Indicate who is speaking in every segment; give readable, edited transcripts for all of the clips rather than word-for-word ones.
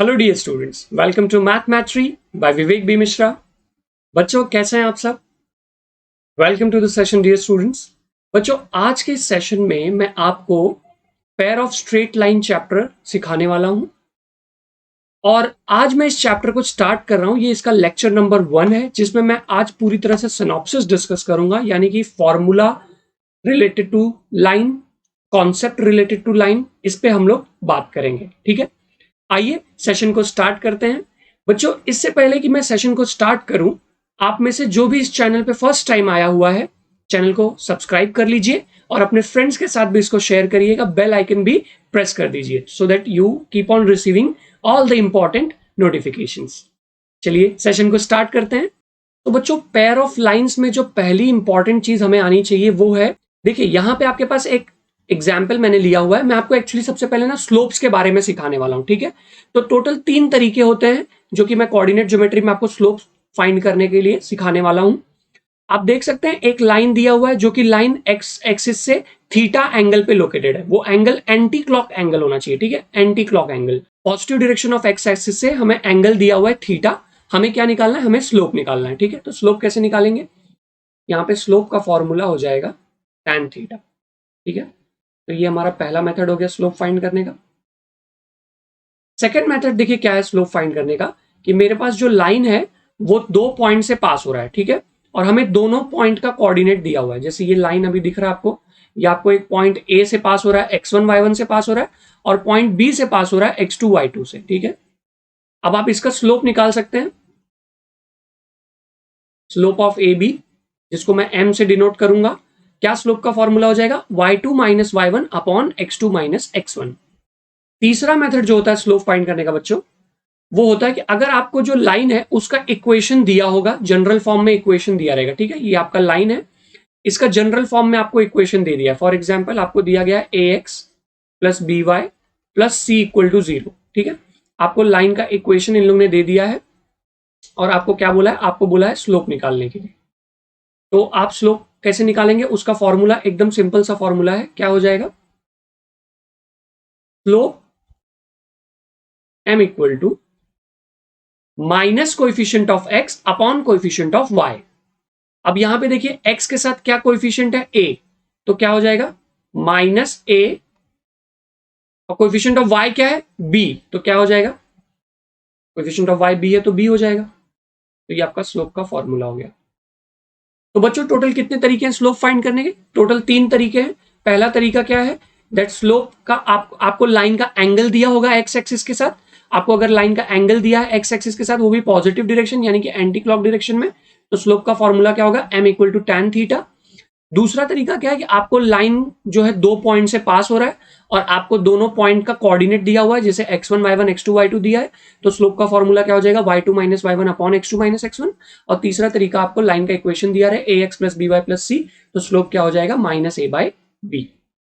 Speaker 1: Hello dear students, welcome to math tree by Vivek B Mishra. बच्चों कैसे हैं आप सब? Welcome to the session dear students. बच्चों आज के सेशन में मैं आपको pair of straight line chapter सिखाने वाला हूं और आज मैं इस चैप्टर को स्टार्ट कर रहा हूं। ये इसका लेक्चर नंबर 1 है जिसमें मैं आज पूरी तरह से सिनॉप्सिस डिस्कस करूंगा, यानी कि formula related to line, concept related to line, इस पे हम लोग बात करेंगे। ठीक है, आइए सेशन को स्टार्ट करते हैं। बच्चों इससे पहले कि मैं सेशन को स्टार्ट करूं, आप में से जो भी इस चैनल पे फर्स्ट टाइम आया हुआ है, चैनल को सब्सक्राइब कर लीजिए और अपने फ्रेंड्स के साथ भी इसको शेयर करिएगा। बेल आइकन भी प्रेस कर दीजिए so that you keep on receiving all the important notifications. चलिए सेशन को स्टार्ट करते हैं। तो बच्चों पेयर ऑफ लाइंस में जो पहली इंपॉर्टेंट चीज हमें आनी चाहिए वो है, देखिए यहां पे आपके पास एक एग्जाम्पल मैंने लिया हुआ है। मैं आपको एक्चुअली सबसे पहले ना स्लोप्स के बारे में सिखाने वाला हूं। ठीक है, तो टोटल 3 तरीके होते हैं जो कि मैं कोऑर्डिनेट ज्योमेट्री में आपको स्लोप्स फाइंड करने के लिए सिखाने वाला हूं। आप देख सकते हैं एक लाइन दिया हुआ है जो कि लाइन एक्स एक्सिस से थीटा एंगल पे लोकेटेड है। वो एंगल एंटी क्लॉक एंगल होना चाहिए। ठीक है, anti clock angle. Positive direction of x axis से हमें एंगल दिया हुआ है थीटा। हमें क्या निकालना है? हमें स्लोप निकालना है। ठीक है, तो स्लोप कैसे निकालेंगे? यहाँ पे स्लोप का फॉर्मूला हो जाएगा tan थीटा। ठीक है, तो ये हमारा पहला मेथड हो गया स्लोप फाइंड करने का। सेकेंड मेथड देखिए क्या है स्लोप फाइंड करने का, कि मेरे पास जो लाइन है वो 2 पॉइंट से पास हो रहा है। ठीक है, और हमें दोनों पॉइंट का कोऑर्डिनेट दिया हुआ है। जैसे ये लाइन अभी दिख रहा है आपको, ये आपको एक पॉइंट ए से पास हो रहा है, x1 y1 से पास हो रहा है, और पॉइंट बी से पास हो रहा है x2 y2 से। ठीक है, अब आप इसका स्लोप निकाल सकते हैं, स्लोप ऑफ ए बी, जिसको मैं m से डिनोट करूंगा। क्या स्लोप का फॉर्मूला हो जाएगा? y2 minus y1 upon x2 minus x1। तीसरा मेथड जो होता है स्लोप फाइंड करने का बच्चों, वो होता है कि अगर आपको जो लाइन है उसका इक्वेशन दिया होगा, जनरल फॉर्म में इक्वेशन दिया रहेगा। ठीक है, ये आपका लाइन है, इसका जनरल फॉर्म में आपको इक्वेशन दे दिया। फॉर एग्जाम्पल आपको दिया गया है a x plus b y plus c equal to 0। ठीक है, आपको लाइन का इक्वेशन इन लोगों ने दे दिया है और आपको क्या बोला है? आपको बोला है स्लोप निकालने के लिए। तो आप स्लोप कैसे निकालेंगे? उसका फॉर्मूला एकदम सिंपल सा फॉर्मूला है। क्या हो जाएगा? Slope m equal to minus coefficient of x upon coefficient of y। अब यहां पे देखिए x के साथ क्या कोएफिशिएंट है? a, तो क्या हो जाएगा? माइनस a, और कोएफिशिएंट ऑफ y क्या है? b, तो क्या हो जाएगा? कोएफिशिएंट ऑफ y b है तो b हो जाएगा। तो ये आपका स्लोप का फॉर्मूला हो गया। तो बच्चों टोटल कितने तरीके हैं स्लोप फाइंड करने के? टोटल 3 तरीके हैं। पहला तरीका क्या है? दैट स्लोप का आपको लाइन का एंगल दिया होगा एक्स एक्सिस के साथ। आपको अगर लाइन का एंगल दिया है एक्स एक्सिस के साथ, वो भी पॉजिटिव डायरेक्शन यानी कि एंटी क्लॉक डायरेक्शन में, तो स्लोप का फॉर्मूला क्या होगा? m equal to tan theta. दूसरा तरीका क्या है कि आपको लाइन जो है 2 पॉइंट से पास हो रहा है और आपको दोनों पॉइंट का कोऑर्डिनेट दिया हुआ है, जैसे x1 y1 x2 y2 दिया है, तो स्लोप का फॉर्मूला क्या हो जाएगा? y2 minus y1 upon x2 minus x1। और तीसरा तरीका आपको लाइन का इक्वेशन दिया है ax plus by plus c, तो स्लोप क्या हो जाएगा? Minus a by b।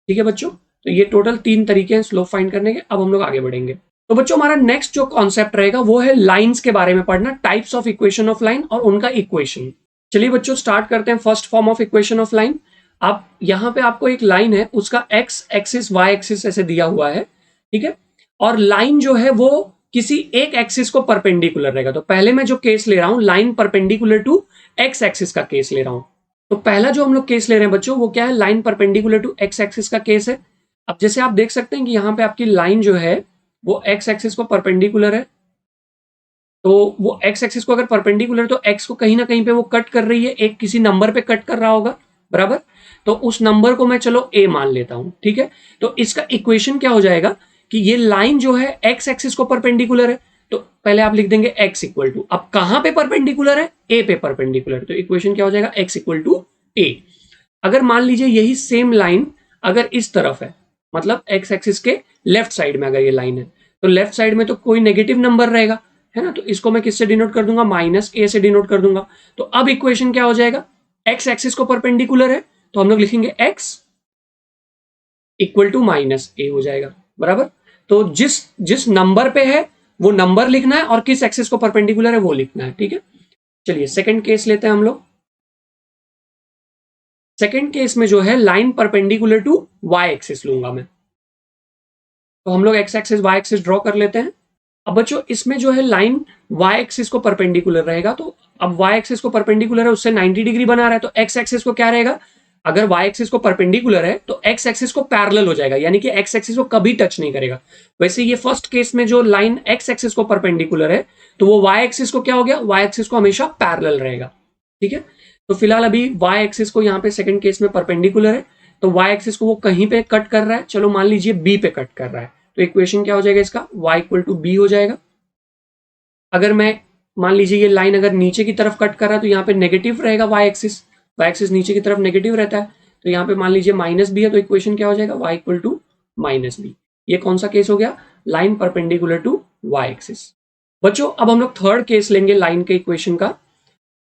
Speaker 1: ठीक है बच्चों, तो ये टोटल 3 तरीके हैं स्लोप फाइंड करने के। अब हम लोग आगे बढ़ेंगे। तो बच्चों हमारा नेक्स्ट जो कॉन्सेप्ट रहेगा वो है लाइंस के बारे में पढ़ना, types of equation of line और उनका इक्वेशन। चलिए बच्चों स्टार्ट करते हैं first form of equation of line. आप यहां पे आपको एक लाइन है, उसका एक्स एक्सिस वाई एक्सिस ऐसे दिया हुआ है। ठीक है, और लाइन जो है वो किसी एक एक्सिस को परपेंडिकुलर रहेगा। तो पहले मैं जो केस ले रहा हूं, line perpendicular to x axis का केस ले रहा हूं। तो पहला जो हम लोग केस ले रहे हैं बच्चों वो क्या है? Line perpendicular to x axis का केस है। अब जैसे आप देख सकते हैं कि यहाँ पे आपकी लाइन जो है वो एक्स एक्सिस को परपेंडिकुलर है, तो वो एक्स एक्सिस को अगर परपेंडिकुलर, तो एक्स को कहीं ना कहीं पे वो कट कर रही है, एक किसी नंबर पे कट कर रहा होगा, बराबर। तो उस नंबर को मैं चलो ए मान लेता हूं। ठीक है, तो इसका इक्वेशन क्या हो जाएगा कि ये लाइन जो है एक्स एक्सिस को परपेंडिकुलर है, तो पहले आप लिख देंगे x इक्वल टू, अब कहां पे परपेंडिकुलर है? ए पे परपेंडिकुलर, तो इक्वेशन क्या हो जाएगा? x इक्वल टू ए। अगर मान लीजिए यही सेम लाइन अगर इस तरफ है, मतलब एक्स एक्सिस के लेफ्ट साइड में अगर ये लाइन है, तो लेफ्ट साइड में तो कोई नेगेटिव नंबर रहेगा, है ना, तो इसको मैं किससे डिनोट कर दूंगा? माइनस ए से डिनोट कर दूंगा। तो अब इक्वेशन क्या हो जाएगा? एक्स एक्सिस को परपेंडिकुलर है, तो हम लोग लिखेंगे एक्स इक्वल टू माइनस ए हो जाएगा, बराबर। तो जिस जिस नंबर पे है वो नंबर लिखना है और किस एक्सिस को परपेंडिकुलर है वो लिखना है। ठीक है, चलिए सेकंड केस लेते हैं हम लोग। सेकंड केस में जो है line perpendicular to y axis लूंगा मैं। तो हम लोग x axis y axis draw कर लेते हैं। अब बच्चों इसमें जो है लाइन वाई एक्सिस को परपेंडिकुलर रहेगा, तो अब वाई एक्सिस को परपेंडिकुलर है, उससे 90 डिग्री बना रहा है, तो एक्स एक्सिस को क्या रहेगा, अगर वाई एक्सिस को परपेंडिकुलर है तो एक्स एक्सिस को पैरेलल हो जाएगा, यानी कि एक्स एक्सिस को कभी टच नहीं करेगा। वैसे ये फर्स्ट केस में जो लाइन एक्स एक्सिस को परपेंडिकुलर है, तो वो वाई एक्सिस को क्या हो गया, वाई एक्सिस को हमेशा पैरेलल रहेगा। ठीक है, तो फिलहाल अभी वाई एक्सिस को यहाँ पे सेकंड केस में परपेंडिकुलर है, तो वाई एक्सिस को वो कहीं पे कट कर रहा है, चलो मान लीजिए बी पे कट कर रहा है, तो इक्वेशन क्या हो जाएगा इसका, y इक्वल टू बी हो जाएगा। अगर मैं मान लीजिए ये लाइन अगर नीचे की तरफ कट कर रहा है तो यहाँ पे नेगेटिव रहेगा वाई एक्सिस नीचे की तरफ नेगेटिव रहता है, तो यहाँ पे मान लीजिए माइनस बी है, तो इक्वेशन क्या हो जाएगा, y equal to minus b. ये कौन सा केस हो गया, line perpendicular to y axis. बच्चों अब हम लोग थर्ड केस लेंगे लाइन के इक्वेशन का।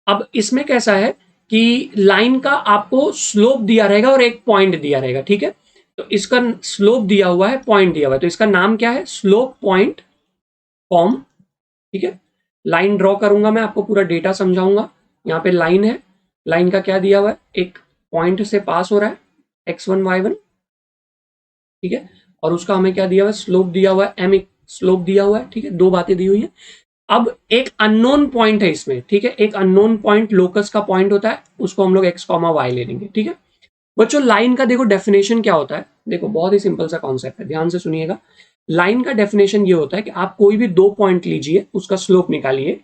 Speaker 1: अब इसमें कैसा है कि लाइन का आपको स्लोप दिया रहेगा और एक पॉइंट दिया रहेगा, ठीक है, तो इसका स्लोप दिया हुआ है, पॉइंट दिया हुआ है, तो इसका नाम क्या है, स्लोप पॉइंट फॉर्म। ठीक है, लाइन ड्रॉ करूंगा मैं, आपको पूरा डेटा समझाऊंगा। यहाँ पे लाइन है, लाइन का क्या दिया हुआ है, एक पॉइंट से पास हो रहा है x1 y1, ठीक है, और उसका हमें क्या दिया हुआ है, स्लोप दिया हुआ है, m स्लोप दिया हुआ है। ठीक है, दो बातें दी हुई है। अब एक अननोन पॉइंट है इसमें, ठीक है, एक अननोन पॉइंट लोकस का पॉइंट होता है, उसको हम लोग x कॉमा y ले लेंगे। ठीक है बच्चों, लाइन का देखो डेफिनेशन क्या होता है, देखो बहुत ही सिंपल सा कॉन्सेप्ट है, ध्यान से सुनिएगा। लाइन का डेफिनेशन ये होता है कि आप कोई भी दो पॉइंट लीजिए, उसका स्लोप निकालिए,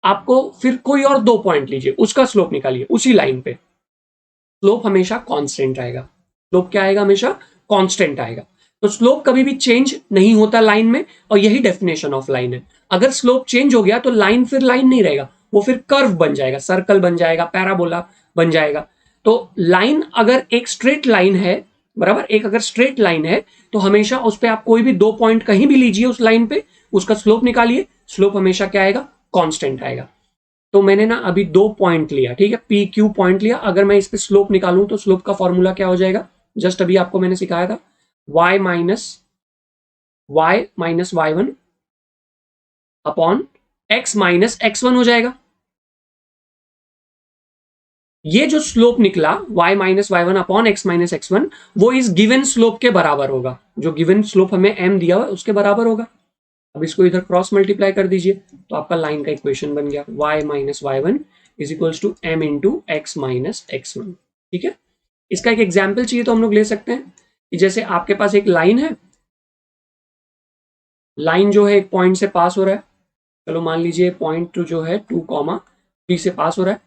Speaker 1: आपको फिर कोई और दो पॉइंट लीजिए, उसका स्लोप निकालिए उसी लाइन पे, स्लोप हमेशा कांस्टेंट आएगा। स्लोप क्या आएगा, हमेशा कांस्टेंट आएगा। तो स्लोप कभी भी चेंज नहीं होता लाइन में, और यही डेफिनेशन ऑफ लाइन है। अगर स्लोप चेंज हो गया तो लाइन फिर लाइन नहीं रहेगा, वो फिर कर्व बन जाएगा, सर्कल बन जाएगा, पैराबोला बन जाएगा। तो लाइन अगर एक स्ट्रेट लाइन है, बराबर, एक अगर स्ट्रेट लाइन है तो हमेशा उस पर आप कोई भी दो पॉइंट कहीं भी लीजिए उस लाइन पे, उसका स्लोप निकालिए, स्लोप हमेशा क्या आएगा, कांस्टेंट आएगा। तो मैंने ना अभी दो पॉइंट लिया, ठीक है, पी क्यू पॉइंट लिया, अगर मैं इस पे स्लोप निकालूं तो स्लोप का फॉर्मूला क्या हो जाएगा, जस्ट अभी आपको मैंने सिखाया था, y minus y1 upon x minus x1 हो जाएगा। ये जो स्लोप निकला y minus y1 upon x minus x1, वो इस गिवन स्लोप के बराबर होगा, जो गिवन स्लोप हमें m दिया हुआ है उसके बराबर होगा। अब इसको इधर क्रॉस मल्टीप्लाई कर दीजिए, तो आपका लाइन का इक्वेशन बन गया, y minus y1 is equals to m into x minus x1। ठीक है, इसका एक एग्जाम्पल चाहिए तो हम लोग ले सकते हैं कि जैसे आपके पास एक लाइन है, लाइन जो है एक पॉइंट से पास हो रहा है, चलो मान लीजिए पॉइंट टू जो है 2,3 से पास हो रहा है,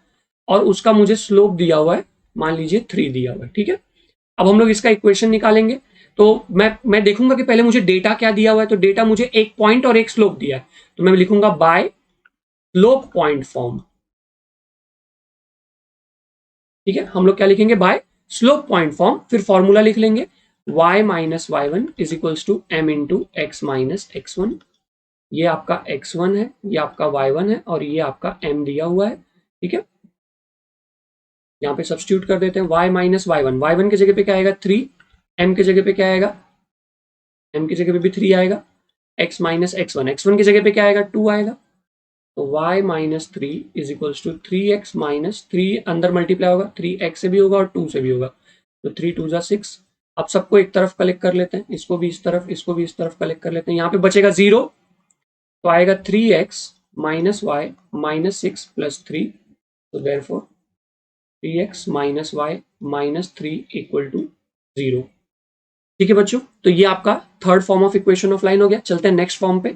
Speaker 1: और उसका मुझे स्लोप दिया हुआ है, मान लीजिए 3 दिया हुआ है। ठीक है, अब हम लोग इसका इक्वेशन निकालेंगे, तो मैं देखूंगा कि पहले मुझे डेटा क्या दिया हुआ है, तो डेटा मुझे एक पॉइंट और एक स्लोप दिया है, तो मैं लिखूंगा बाय स्लोप पॉइंट फॉर्म। ठीक है, हम लोग क्या लिखेंगे, बाय स्लोप पॉइंट फॉर्म, फिर फॉर्मूला लिख लेंगे y minus y one is equals to m into x minus x one. ये आपका x1 है, ये आपका y1 है, और ये आपका m दिया हुआ है। ठीक है, यहाँ पे सब्स्टिट्यूट कर देते हैं, y माइनस वाई वन की जगह पे क्या आएगा 3, m की जगह पे क्या आएगा, m की जगह पे भी 3 आएगा, x माइनस x1 की जगह पे क्या आएगा 2 आएगा, तो y minus three is equals to 3x minus three, अंदर मल्टीप्लाई होगा 3x से भी होगा और 2 से भी होगा, तो 3 2 जा 6। अब सबको एक तरफ कलेक्ट कर लेते हैं, इसको भी इस तरफ, इसको भी इस तरफ कलेक्ट कर लेते हैं, यहाँ पे बचेगा 0, तो आएगा 3x minus y minus 6 plus 3, तो therefore 3x minus y minus 3 equal to 0। ठीक है बच्चों, तो ये आपका third form of equation of line हो गया। चलते हैं नेक्स्ट फॉर्म पे।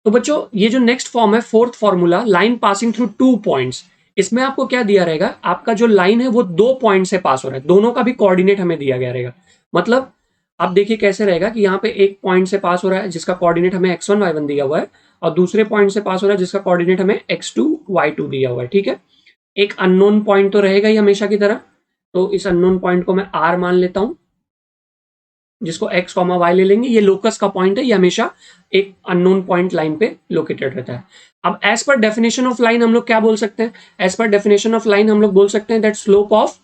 Speaker 1: तो बच्चों ये जो नेक्स्ट फॉर्म है, fourth formula, line passing through 2 points, इसमें आपको क्या दिया रहेगा, आपका जो लाइन है वो 2 पॉइंट से पास हो रहा है, दोनों का भी कोऑर्डिनेट हमें दिया गया रहेगा। मतलब आप देखिए कैसे रहेगा कि यहाँ पे एक पॉइंट से पास हो रहा है जिसका कोऑर्डिनेट हमें x1 y1 दिया हुआ है, और दूसरे पॉइंट से पास हो रहा है जिसका कोऑर्डिनेट हमें x2 y2 दिया हुआ है। ठीक है, एक अननोन पॉइंट तो रहेगा ही हमेशा की तरह, तो इस अननोन पॉइंट को मैं r मान लेता हूं, जिसको x कॉमा वाई ले लेंगे, ये लोकस का पॉइंट है, ये हमेशा एक अननोन पॉइंट लाइन पे लोकेटेड रहता है। अब एज पर डेफिनेशन ऑफ लाइन हम लोग क्या बोल सकते हैं, एज पर डेफिनेशन ऑफ लाइन हम लोग बोल सकते हैं that slope of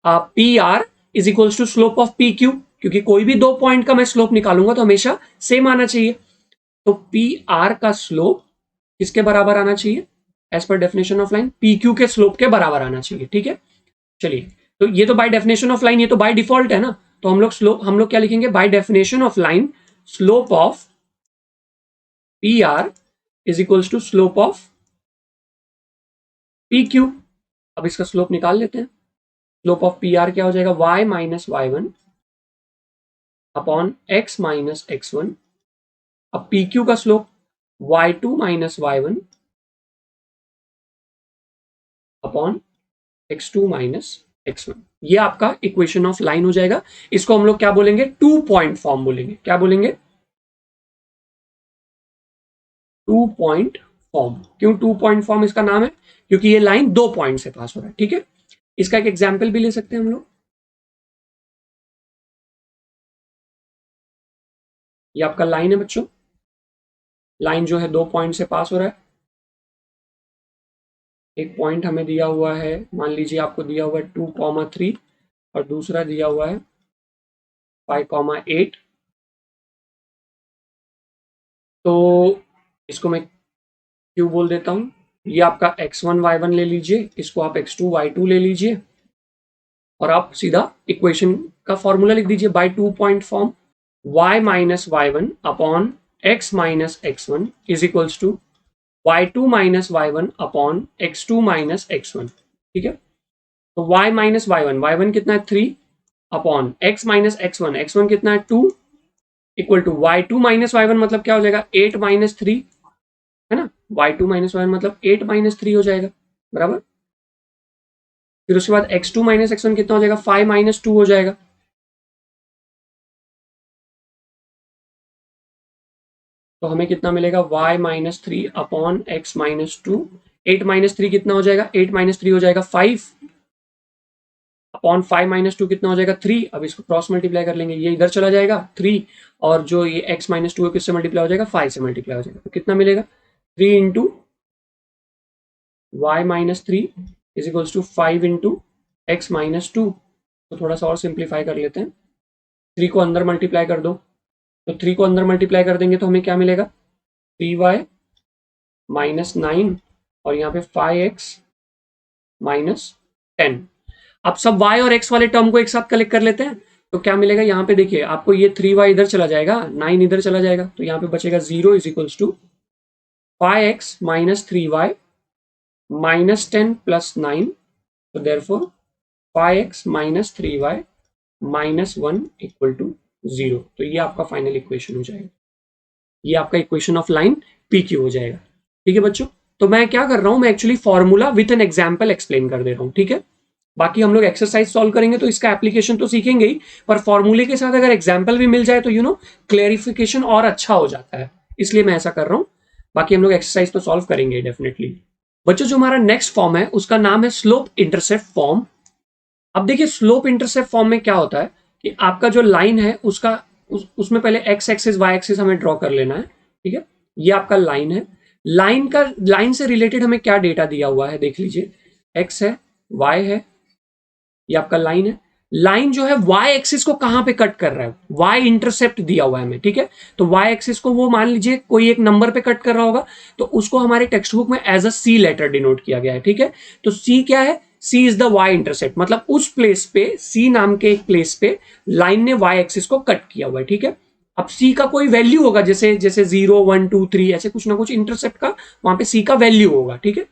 Speaker 1: p r is equals to slope of p q, क्योंकि कोई भी दो पॉइंट का मैं स्लोप निकालूंगा तो हमेशा सेम आना चाहिए, तो पी आर का स्लोप किसके बराबर आना चाहिए, एज पर definition of line p q के स्लोप के बराबर आना चाहिए। ठीक है, चलिए, तो ये तो बाय डेफिनेशन ऑफ लाइन, ये तो बाय डिफॉल्ट है ना, तो हम लोग क्या लिखेंगे, by definition of line slope of p r is equals to slope of p q. अब इसका स्लोप निकाल लेते हैं। स्लोप ऑफ पी आर क्या हो जाएगा, y minus y one upon x minus x one. अब पी क्यू का slope y2 minus y one upon x2 minus x1। ये आपका इक्वेशन ऑफ लाइन हो जाएगा। इसको हम लोग क्या बोलेंगे, 2 पॉइंट फॉर्म बोलेंगे। क्या बोलेंगे, 2 पॉइंट फॉर्म। क्यों 2 पॉइंट फॉर्म इसका नाम है, क्योंकि ये लाइन 2 पॉइंट से पास हो रहा है। ठीक है, इसका एक एग्जाम्पल भी ले सकते हैं हम लोग। ये आपका लाइन है बच्चों, लाइन जो है 2 पॉइंट से पास हो रहा है। एक पॉइंट हमें दिया हुआ है, मान लीजिए आपको दिया हुआ है 2,3 और दूसरा दिया हुआ है 5,8। तो इसको मैं क्यों बोल देता हूं, ये आपका x1 y1 ले लीजिए, इसको आप x2 y2 ले लीजिए और आप सीधा इक्वेशन का फॉर्मूला लिख दीजिए by 2 point form. y minus y one upon x minus x one is equals to y2 minus y one upon x2 minus x1। ठीक है, तो y माइनस वाई वन कितना है 3 अपॉन x माइनस x1 कितना है 2 equal to y2 minus y one मतलब क्या हो जाएगा 8 माइनस 3, है ना। y2 माइनस वाई वन मतलब 8 माइनस 3 हो जाएगा, बराबर। फिर उसके बाद x2 माइनस x1 कितना हो जाएगा 5 माइनस 2 हो जाएगा। तो हमें कितना मिलेगा y minus 3 upon x minus 2। 8 minus 3 कितना हो जाएगा, 8 माइनस 3 हो जाएगा 5 अपॉन 5 माइनस 2 कितना हो जाएगा 3। अब इसको क्रॉस मल्टीप्लाई कर लेंगे, ये इधर चला जाएगा 3 और जो ये x माइनस 2 है किससे मल्टीप्लाई हो जाएगा 5 से मल्टीप्लाई हो जाएगा। तो कितना मिलेगा 3 into y minus 3 is equals to 5 into x minus 2। तो थोड़ा सा और सिंप्लीफाई कर लेते हैं, 3 को अंदर मल्टीप्लाई कर दो, तो 3 को अंदर मल्टीप्लाई कर देंगे तो हमें क्या मिलेगा 3y माइनस 9 और यहाँ पे 5x माइनस 10। अब सब y और x वाले टर्म को एक साथ कलेक्ट कर लेते हैं, तो क्या मिलेगा यहाँ पे देखिए आपको ये 3y इधर चला जाएगा, 9 इधर चला जाएगा, तो यहाँ पे बचेगा 0 is equals to 5x minus 3y minus 10 plus 9। तो therefore 5x minus 3y minus 1 equal to 0। तो ये आपका फाइनल इक्वेशन हो जाएगा, ये आपका equation of line p Q हो जाएगा। ठीक है बच्चों, तो मैं क्या कर रहा हूं, मैं actually formula with an example explain कर दे रहा हूं। ठीक है, बाकी हम लोग एक्सरसाइज सॉल्व करेंगे तो इसका एप्लीकेशन तो सीखेंगे ही, पर फॉर्मूले के साथ अगर एग्जाम्पल भी मिल जाए तो क्लेरिफिकेशन और अच्छा हो जाता है, इसलिए मैं ऐसा कर रहा हूं। बाकी हम लोग एक्सरसाइज तो सॉल्व करेंगे डेफिनेटली। बच्चों जो हमारा नेक्स्ट फॉर्म है उसका नाम है स्लोप इंटरसेप्ट फॉर्म। अब देखिए स्लोप इंटरसेप्ट फॉर्म में क्या होता है कि आपका जो लाइन है उसका उसमें पहले एक्स एक्सिस वाई एक्सिस हमें ड्रॉ कर लेना है। ठीक है, ये आपका लाइन है, लाइन से रिलेटेड हमें क्या डेटा दिया हुआ है देख लीजिए, एक्स है वाई है, ये आपका लाइन है। लाइन जो है वाई एक्सिस को कहां पे कट कर रहा है, वाई इंटरसेप्ट दिया हुआ है हमें। ठीक है, तो वाई एक्सिस को वो मान लीजिए कोई एक नंबर पे कट कर रहा होगा, तो उसको हमारे टेक्स्ट बुक में as a C letter denote किया गया है। ठीक है, तो सी क्या है, C is the Y intercept, मतलब उस प्लेस पे सी नाम के एक प्लेस पे लाइन ने वाई एक्सिस को कट किया हुआ है। ठीक है, अब सी का कोई वैल्यू होगा, जैसे 0 1 2 3 ऐसे कुछ ना कुछ इंटरसेप्ट का वहां पे सी का वैल्यू होगा। ठीक है,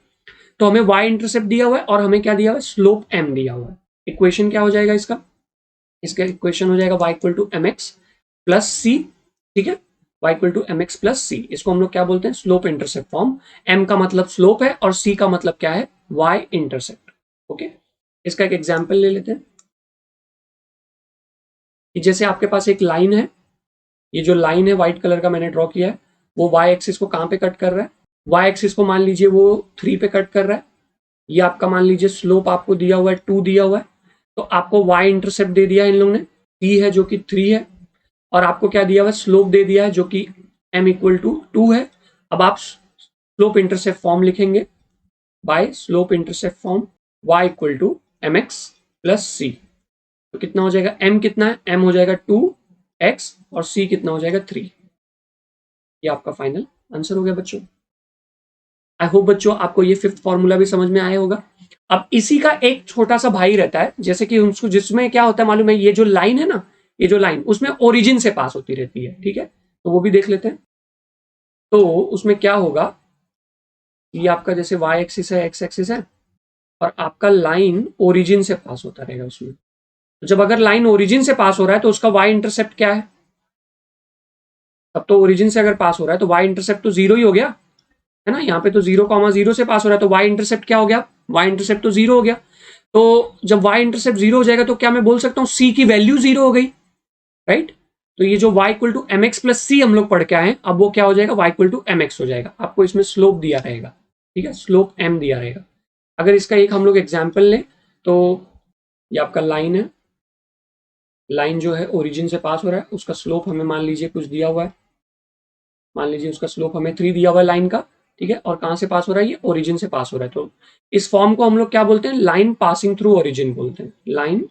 Speaker 1: तो हमें वाई इंटरसेप्ट दिया हुआ है और हमें क्या दिया हुआ है, स्लोप एम दिया हुआ है। इक्वेशन क्या हो जाएगा इसका इक्वेशन हो जाएगा y equal to m x plus c. ठीक है, y equal to m x plus c, इसको हम लोग क्या बोलते हैं, स्लोप इंटरसेप्ट फॉर्म। m का मतलब स्लोप है और c का मतलब क्या है, y इंटरसेप्ट। ओके, इसका एक एग्जांपल ले लेते हैं कि जैसे आपके पास एक लाइन है, ये जो लाइन है व्हाइट कलर का मैंने ड्रॉ किया है, वो y एक्सिस को कहां पे कट कर रहा है, y एक्सिस को मान लीजिए वो 3 पे कट कर रहा है। ये आपका मान लीजिए स्लोप आपको दिया हुआ है 2 दिया हुआ है, तो आपको y इंटरसेप्ट दे दिया है इन लोगों ने, t है जो कि 3 है, और आपको क्या दिया हुआ है, स्लोप दे दिया है जो कि m इक्वल टू 2 है। अब आप स्लोप इंटरसेप्ट फॉर्म लिखेंगे by slope intercept form y equal to m x plus c. तो कितना हो जाएगा, m कितना है, m हो जाएगा 2x और c कितना हो जाएगा 3। ये आपका फाइनल आंसर हो गया बच्चों। आई होप बच्चों आपको ये फिफ्थ फॉर्मूला भी समझ में आया होगा। अब इसी का एक छोटा सा भाई रहता है, जैसे कि उसको जिसमें क्या होता है मालूम है, ये जो लाइन है ना, ये जो लाइन उसमें ओरिजिन से पास होती रहती है। ठीक है, तो वो भी देख लेते हैं। तो उसमें क्या होगा ये आपका जैसे y एक्सिस है, x एक्सिस है, और आपका लाइन ओरिजिन से पास होता रहेगा उसमें। तो जब अगर लाइन ओरिजिन से पास हो रहा है तो उसका y इंटरसेप्ट क्या है? तब तो ओरिजिन से अगर पास हो रहा है तो y इंटरसेप्ट तो 0 ही हो गया, है ना। यहाँ पे तो 0,0 से पास हो रहा है, तो y इंटरसेप्ट क्या हो गया? y इंटरसेप्ट तो 0 हो गया। तो जब y इंटरसेप्ट 0 हो जाएगा तो क्या मैं बोल सकता हूँ c की वैल्यू 0 हो गई, राइट। तो ये जो y equal to m x plus c हम लोग पढ़ के आए, अब वो क्या हो जाएगा? y equal to m x हो जाएगा। आपको इसमें स्लोप दिया रहेगा, ठीक है, स्लोप m दिया रहेगा। अगर इसका एक हम लोग एग्जाम्पल लें तो ये आपका लाइन है, लाइन जो है ओरिजिन से पास हो रहा है, उसका स्लोप हमें मान लीजिए कुछ दिया हुआ है, मान लीजिए उसका स्लोप हमें 3 दिया हुआ है लाइन का, ठीक है। और कहाँ से पास हो रहा है? ये ओरिजिन से पास हो रहा है। तो इस फॉर्म को हम लोग क्या बोलते हैं? लाइन पासिंग थ्रू ओरिजिन बोलते हैं, लाइन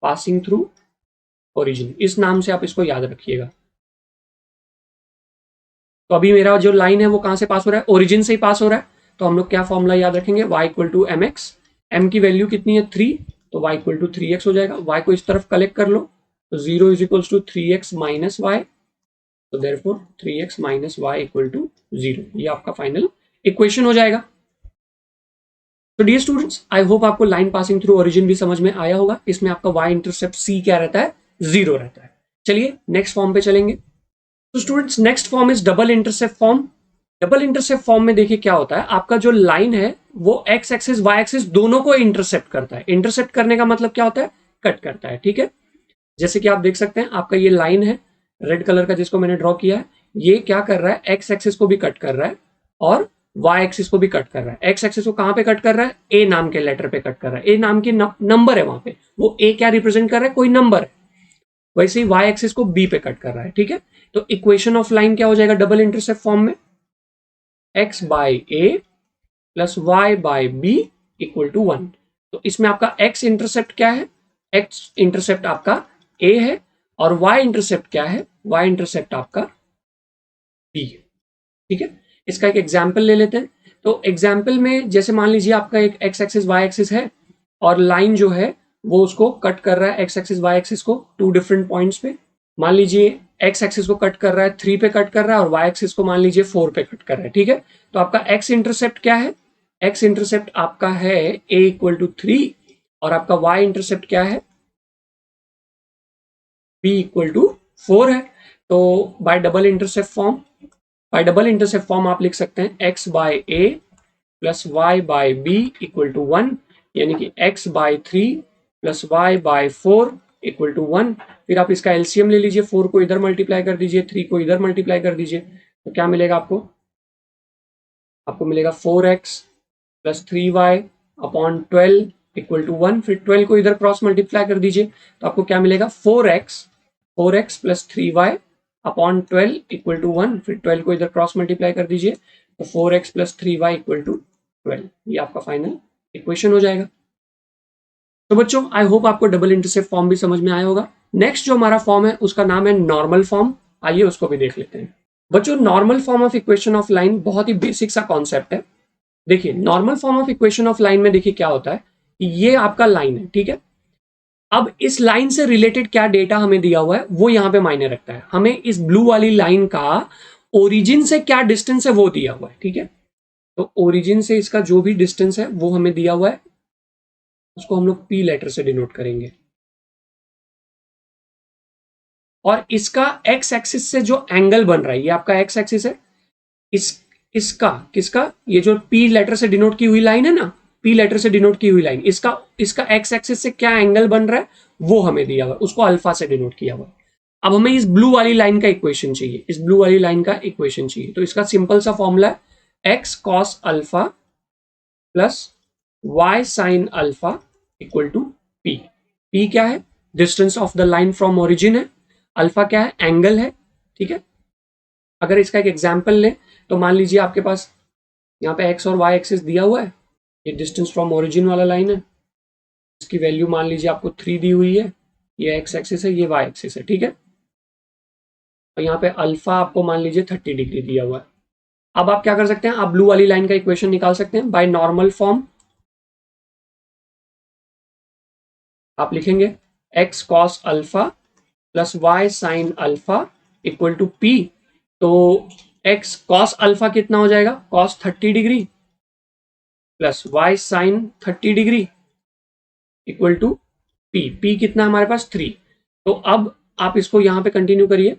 Speaker 1: पासिंग थ्रू ओरिजिन, इस नाम से आप इसको याद रखिएगा। तो अभी मेरा जो लाइन है वो कहाँ से पास हो रहा है? ओरिजिन से ही पास हो रहा है। तो हम लोग क्या फॉर्मूला याद रखेंगे? y equal to m x, m की वैल्यू कितनी है? 3, तो y इक्वल टू 3x हो जाएगा। y को इस तरफ कलेक्ट कर लो, तो 0 is equal to 3x minus y, तो therefore 3x minus y equal to 0, ये आपका फाइनल इक्वेशन हो जाएगा। तो डियर स्टूडेंट्स, आई होप आपको लाइन पासिंग थ्रू ओरिजिन भी समझ में आया होगा। इसमें आपका y इंटरसेप्ट c क्या रहता है? 0 रहता है। चलिए नेक्स्ट फॉर्म पे चलेंगे। तो students next form is double intercept form. Double intercept form में देखिए क्या होता है, आपका जो लाइन है वो एक्स एक्सिस वाई एक्सिस दोनों को इंटरसेप्ट करता है। इंटरसेप्ट करने का मतलब क्या होता है? कट करता है, ठीक है। जैसे कि आप देख सकते हैं, आपका ये लाइन है रेड कलर का जिसको मैंने ड्रॉ किया है, ये क्या कर रहा है? एक्स एक्सिस को भी कट कर रहा है और वाई एक्सिस को भी कट कर रहा है। एक्स एक्सिस को कहां पे कट कर रहा है? ए नाम के लेटर पे कट कर रहा है। ए नाम की नंबर है वहां पे, वो ए क्या रिप्रेजेंट कर रहा है? कोई नंबर है। वैसे ही वाई एक्सिस को बी पे कट कर रहा है, ठीक है। तो इक्वेशन ऑफ लाइन क्या हो जाएगा डबल इंटरसेप्ट फॉर्म में? X by a plus y by b equal to 1। तो इसमें आपका एक्स इंटरसेप्ट क्या है? एक्स इंटरसेप्ट आपका ए है, और वाई इंटरसेप्ट क्या है? वाई इंटरसेप्ट आपका बी है, ठीक है। इसका एक एग्जाम्पल ले लेते हैं। तो एग्जाम्पल में जैसे मान लीजिए आपका एक एक्स एक्सिस वाई एक्सिस है, और लाइन जो है वो उसको कट कर रहा है, एक्स एक्सिस वाई एक्सिस को, टू डिफरेंट पॉइंट्स पे। मान लीजिए एक्स एक्सिस को कट कर रहा है 3 पे कट कर रहा है, और वाई एक्सिस को मान लीजिए 4 पे कट कर रहा है, ठीक है। तो आपका एक्स इंटरसेप्ट क्या है? एक्स इंटरसेप्ट आपका है ए इक्वल टू 3, और आपका वाई इंटरसेप्ट क्या है? बी इक्वल टू 4 है। तो बाय डबल इंटरसेप्ट फॉर्म आप लिख सकते हैं x by a plus y by b equal to 1, यानी कि x by 3 plus y by 4 equal to 1। फिर आप इसका एलसीएम ले लीजिए, 4 को इधर मल्टीप्लाई कर दीजिए, 3 को इधर मल्टीप्लाई कर दीजिए, तो क्या मिलेगा आपको? आपको मिलेगा 4x plus 3y upon 12 equal to 1। फिर 12 को इधर क्रॉस मल्टीप्लाई कर दीजिए, तो आपको क्या मिलेगा? 4x plus 3y upon 12 equal to 1। फिर 12 को इधर क्रॉस मल्टीप्लाई कर दीजिए, तो 4x plus 3y equal to 12, ये आपका फाइनल इक्वेशन हो जाएगा। तो बच्चों आई होप आपको डबल इंटरसेप्ट फॉर्म भी समझ में आया होगा। नेक्स्ट जो हमारा फॉर्म है उसका नाम है नॉर्मल फॉर्म। आइए उसको भी देख लेते हैं। बच्चों normal form of equation of line बहुत ही बेसिक सा कॉन्सेप्ट है। देखिए normal form of equation of line में देखिए क्या होता है, ये आपका लाइन है, ठीक है। अब इस लाइन से रिलेटेड क्या डेटा हमें दिया हुआ है वो यहां पे मायने रखता है। हमें इस ब्लू वाली लाइन का ओरिजिन से क्या डिस्टेंस है वो दिया हुआ है, ठीक है। तो ओरिजिन से इसका जो भी डिस्टेंस है वो हमें दिया हुआ है, उसको हम लोग पी लेटर से डिनोट करेंगे। और इसका एक्स एक्सिस से जो एंगल बन रहा है, ये आपका एक्स एक्सिस है, इस इसका किसका, ये जो पी लेटर से डिनोट की हुई लाइन है ना, पी लेटर से डिनोट की हुई लाइन, इसका इसका एक्स एक्सिस से क्या एंगल बन रहा है वो हमें दिया हुआ है, उसको अल्फा से डिनोट किया हुआ है। अब हमें इस ब्लू वाली लाइन का इक्वेशन चाहिए, इस ब्लू वाली लाइन का इक्वेशन चाहिए। तो इसका सिंपल सा फॉर्मूला है x cos alpha plus y sin alpha equal to p. P क्या है? Distance of the line from origin है। अल्फा क्या है? एंगल है, ठीक है। अगर इसका एक एग्जाम्पल लें तो मान लीजिए आपके पास यहाँ पे एक्स और वाई एक्सिस दिया हुआ है, ये डिस्टेंस फ्रॉम ओरिजिन वाला लाइन है, इसकी वैल्यू मान लीजिए आपको 3 दी हुई है, ये एक्स एक्सिस है, ये वाई एक्सिस है, ठीक है। और यहाँ पे अल्फा आपको मान लीजिए 30 डिग्री दिया हुआ है। अब आप क्या कर सकते हैं, आप ब्लू वाली लाइन का इक्वेशन निकाल सकते हैं बाय नॉर्मल फॉर्म। आप लिखेंगे x cos alpha plus y sin alpha equal to p. तो एक्स कॉस अल्फा कितना हो जाएगा, cos 30 degree plus y sin 30 degree equal to p. P कितना हमारे पास 3। तो अब आप इसको यहां पे कंटिन्यू करिए,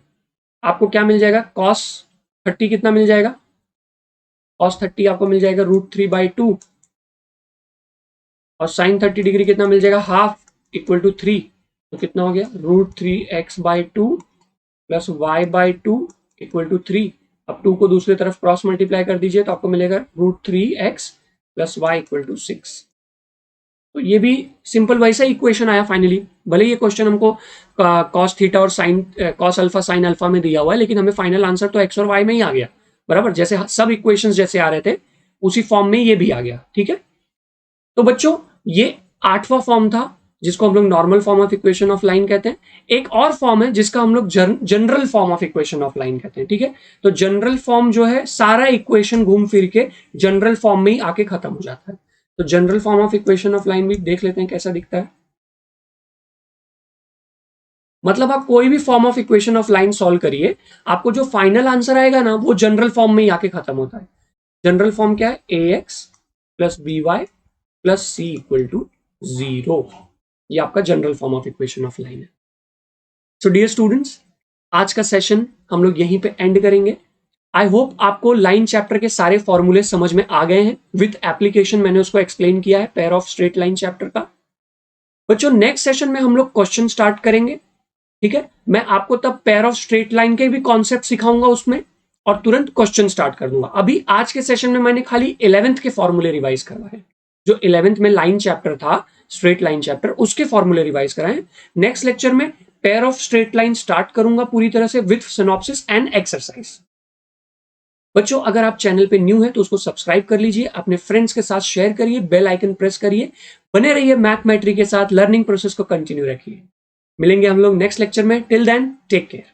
Speaker 1: आपको क्या मिल जाएगा, कॉस 30 कितना मिल जाएगा, कॉस 30 आपको मिल जाएगा √3/2 और साइन 30 डिग्री कितना मिल जाएगा, हाफ इक्वल टू 3। तो कितना हो गया, √3x/2 plus y/2 equal to 3। अब 2 को दूसरी तरफ क्रॉस मल्टीप्लाई कर दीजिए तो आपको मिलेगा √3x plus y equal to 6। तो ये भी सिंपल वैसा इक्वेशन आया फाइनली। भले ये क्वेश्चन हमको कॉस थीटा और sine cos alpha sine alpha में दिया हुआ है, लेकिन हमें फाइनल आंसर तो एक्स और वाई में ही आ गया, बराबर। जैसे सब इक्वेशंस जैसे आ रहे थे उसी फॉर्म में ये भी आ गया, ठीक है। तो बच्चों ये 8वां फॉर्म था जिसको हम लोग normal form of equation of line कहते हैं। एक और फॉर्म है जिसका हम लोग general form of equation of line कहते हैं, ठीक है। तो जनरल फॉर्म जो है सारा इक्वेशन घूम फिर के जनरल फॉर्म में ही आके खत्म हो जाता है। तो general form of equation of line भी देख लेते हैं कैसा दिखता है। मतलब आप कोई भी form of equation of line solve करिए, आपको जो फाइनल आंसर आएगा ना वो जनरल फॉर्म में ही आके खत्म होता है। जनरल फॉर्म क्या है, ax plus by plus c equal to 0। ये आपका general form of equation of line है। सो डियर स्टूडेंट्स, आज का सेशन हम लोग यहीं पे एंड करेंगे। आई होप आपको लाइन चैप्टर के सारे फॉर्मूले समझ में आ गए हैं। विथ एप्लीकेशन मैंने उसको एक्सप्लेन किया है, pair of straight line chapter का। बच्चों नेक्स्ट सेशन में हम लोग क्वेश्चन स्टार्ट करेंगे, ठीक है। मैं आपको तब पेयर ऑफ स्ट्रेट लाइन के भी कॉन्सेप्ट सिखाऊंगा उसमें, और तुरंत क्वेश्चन स्टार्ट कर दूंगा। अभी आज के सेशन में मैंने खाली 11th के फॉर्मूले रिवाइज करवाए, जो 11th में लाइन चैप्टर था, स्ट्रेट लाइन चैप्टर, उसके फॉर्मूले रिवाइज कराए। नेक्स्ट लेक्चर में pair of straight line start करूंगा पूरी तरह से विथ सिनॉप्सिस एंड एक्सरसाइज। बच्चों अगर आप चैनल पे न्यू है तो उसको सब्सक्राइब कर लीजिए, अपने फ्रेंड्स के साथ शेयर करिए, बेल आइकन प्रेस करिए, बने रहिए मैथमेट्री के साथ, लर्निंग प्रोसेस को कंटिन्यू रखिए। मिलेंगे हम लोग नेक्स्ट लेक्चर में। Till then take care.